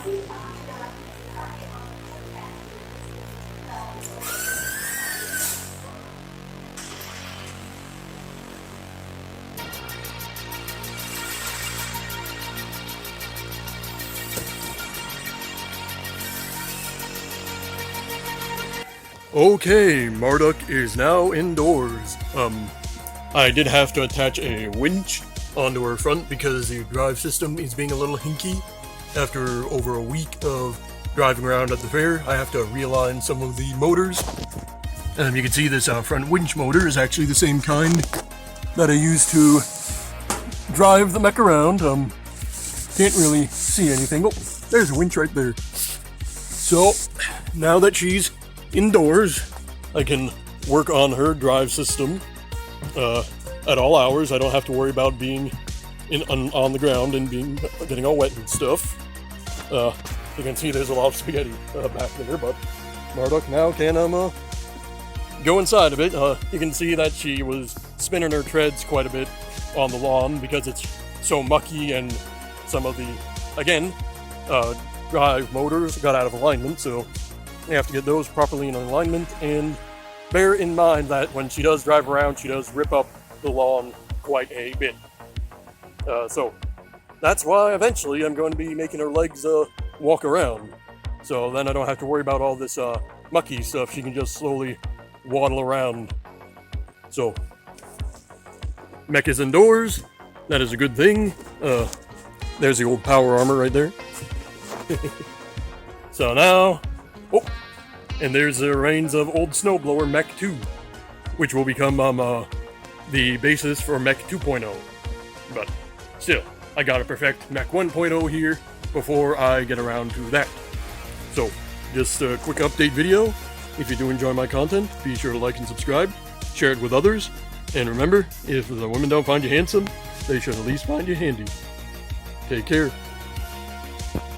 Okay, Marduk is now indoors. I did have to attach a winch onto her front because the drive system is being a little hinky. After over a week of driving around at the fair, I have to realign some of the motors. You can see this front winch motor is actually the same kind that I use to drive the mech around. Can't really see anything. Oh, there's a winch right there. So, now that she's indoors, I can work on her drive system at all hours. I don't have to worry about being on the ground and getting all wet and stuff. You can see there's a lot of spaghetti back there, but Marduk now can go inside of it. You can see that she was spinning her treads quite a bit on the lawn because it's so mucky, and some of the, again, drive motors got out of alignment, so you have to get those properly in alignment. And bear in mind that when she does drive around, she does rip up the lawn quite a bit. So that's why eventually I'm going to be making her legs walk around. So then I don't have to worry about all this mucky stuff. She can just slowly waddle around. So mech is indoors. That is a good thing. There's the old power armor right there. So now, oh, and there's the reins of old snowblower Mech 2, which will become the basis for Mech 2.0. But still, I gotta perfect Mech 1.0 here before I get around to that. So, just a quick update video. If you do enjoy my content, be sure to like and subscribe, share it with others, and remember, if the women don't find you handsome, they should at least find you handy. Take care.